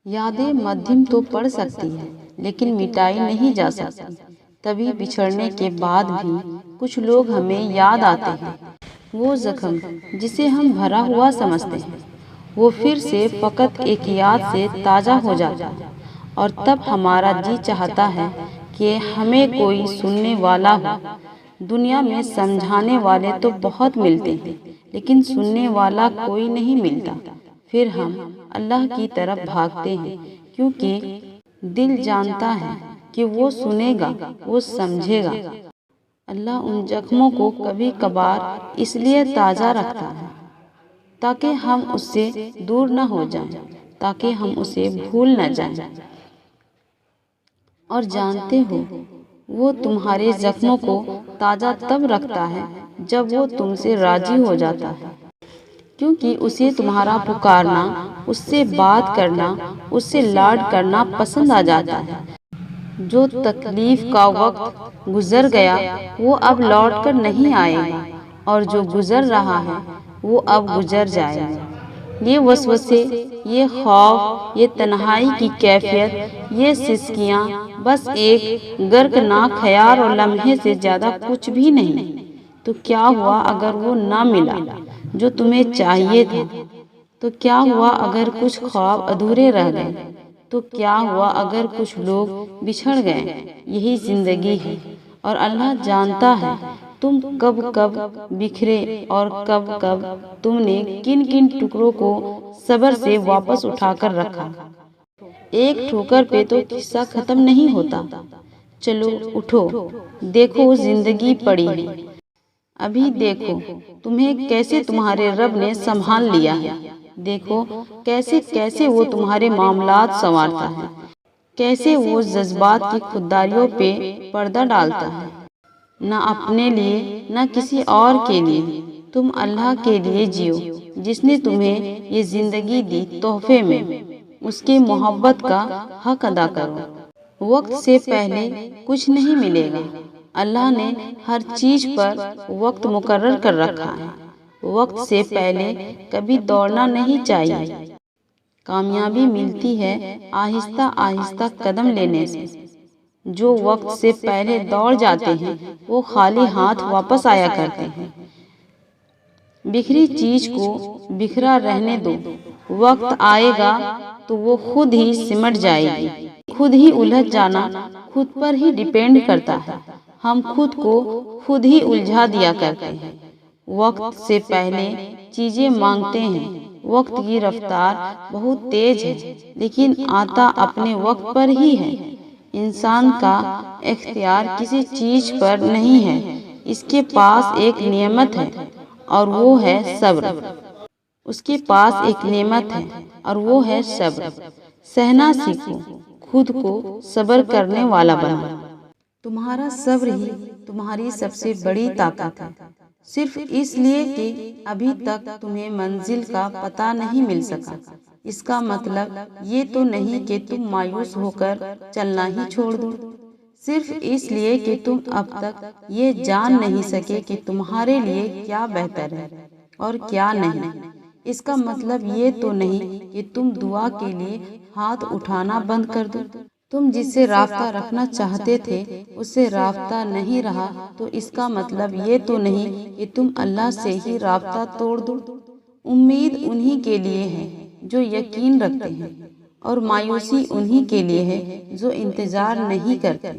یادیں مدھم تو پڑ سکتی ہے لیکن مٹائی نہیں جا سکتی۔ کبھی بچھڑنے کے بعد بھی کچھ لوگ ہمیں یاد آتے ہیں۔ وہ زخم جسے ہم بھرا ہوا سمجھتے ہیں وہ پھر سے فقط ایک یاد سے تازہ ہو جاتا ہے، اور تب ہمارا جی چاہتا ہے کہ ہمیں کوئی سننے والا ہو۔ دنیا میں سمجھانے والے تو بہت ملتے ہیں لیکن سننے والا کوئی نہیں ملتا۔ پھر ہم اللہ کی طرف بھاگتے ہیں کیونکہ دل جانتا ہے کہ وہ سنے گا، وہ سمجھے گا۔ اللہ ان زخموں کو کبھی کبھار اس لیے تازہ رکھتا ہے تاکہ ہم اس سے دور نہ ہو جائیں، تاکہ ہم اسے بھول نہ جائیں۔ اور جانتے ہو، وہ تمہارے زخموں کو تازہ تب رکھتا ہے جب وہ تم سے راضی ہو جاتا ہے، کیونکہ اسے تمہارا پکارنا، اس سے بات کرنا، اس سے لاڈ کرنا پسند آ جاتا ہے۔ جو تکلیف کا وقت گزر گیا وہ اب لوٹ کر نہیں آئے گا، اور جو گزر رہا ہے وہ اب گزر جائے گا۔ یہ وسوسے، یہ خوف، یہ تنہائی کی کیفیت، یہ سسکیاں بس ایک غرقناک خیال اور لمحے سے زیادہ کچھ بھی نہیں۔ تو کیا ہوا اگر وہ نہ ملا جو تمہیں چاہیے تھا؟ تو کیا ہوا اگر کچھ خواب ادھورے رہ گئے؟ تو کیا ہوا اگر کچھ لوگ بچھڑ گئے؟ یہی زندگی ہے، اور اللہ جانتا ہے تم کب کب بکھرے اور کب کب تم نے کن کن ٹکڑوں کو صبر سے واپس اٹھا کر رکھا۔ ایک ٹھوکر پہ تو قصہ ختم نہیں ہوتا۔ چلو اٹھو، دیکھو زندگی پڑی ہے۔ ابھی دیکھو تمہیں کیسے تمہارے رب نے سنبھال لیا ہے۔ دیکھو کیسے کیسے وہ تمہارے معاملات سنوارتا ہے، کیسے وہ جذبات کی خودداریوں پہ پردہ ڈالتا ہے۔ نہ اپنے لیے نہ کسی اور کے لیے، تم اللہ کے لیے جیو جس نے تمہیں یہ زندگی دی تحفے میں۔ اس کی محبت کا حق ادا کرو۔ وقت سے پہلے کچھ نہیں ملے گا۔ اللہ نے ہر چیز پر وقت مقرر کر رکھا ہے۔ وقت سے پہلے کبھی دوڑنا نہیں چاہیے۔ کامیابی ملتی ہے آہستہ آہستہ قدم لینے سے۔ جو وقت سے پہلے دوڑ جاتے ہیں وہ خالی ہاتھ واپس آیا کرتے ہیں۔ بکھری چیز کو بکھرا رہنے دو، وقت آئے گا تو وہ خود ہی سمٹ جائے گی۔ خود ہی الجھ جانا خود پر ہی ڈیپینڈ کرتا ہے۔ ہم خود کو خود ہی الجھا دیا کرتے ہیں۔ وقت سے پہلے چیزیں مانگتے ہیں۔ وقت کی رفتار بہت تیز ہے لیکن آتا اپنے وقت پر ہی ہے۔ انسان کا اختیار کسی چیز پر نہیں ہے، اس کے پاس ایک نعمت ہے اور وہ ہے صبر۔ اس کے پاس ایک نعمت ہے اور وہ ہے صبر۔ سہنا سیکھو، خود کو صبر کرنے والا بنو۔ تمہارا صبر ہی تمہاری سب سے بڑی طاقت ہے۔ صرف اس لیے کہ ابھی تک تمہیں منزل کا پتہ نہیں مل سکا، اس کا مطلب یہ تو نہیں کہ تم مایوس ہو کر چلنا ہی چھوڑ دو۔ صرف اس لیے کہ تم اب تک یہ جان نہیں سکے کہ تمہارے لیے کیا بہتر ہے اور کیا نہیں۔ اس کا مطلب یہ تو نہیں کہ تم دعا کے لیے ہاتھ اٹھانا بند کر دو۔ تم جس سے رابطہ رکھنا چاہتے تھے اس سے رابطہ نہیں رہا تو اس کا مطلب یہ تو نہیں کہ تم اللہ سے ہی رابطہ توڑ دو۔ امید انہی کے لیے ہے جو یقین رکھتے ہیں، اور مایوسی انہی کے لیے ہے جو انتظار نہیں کرتے۔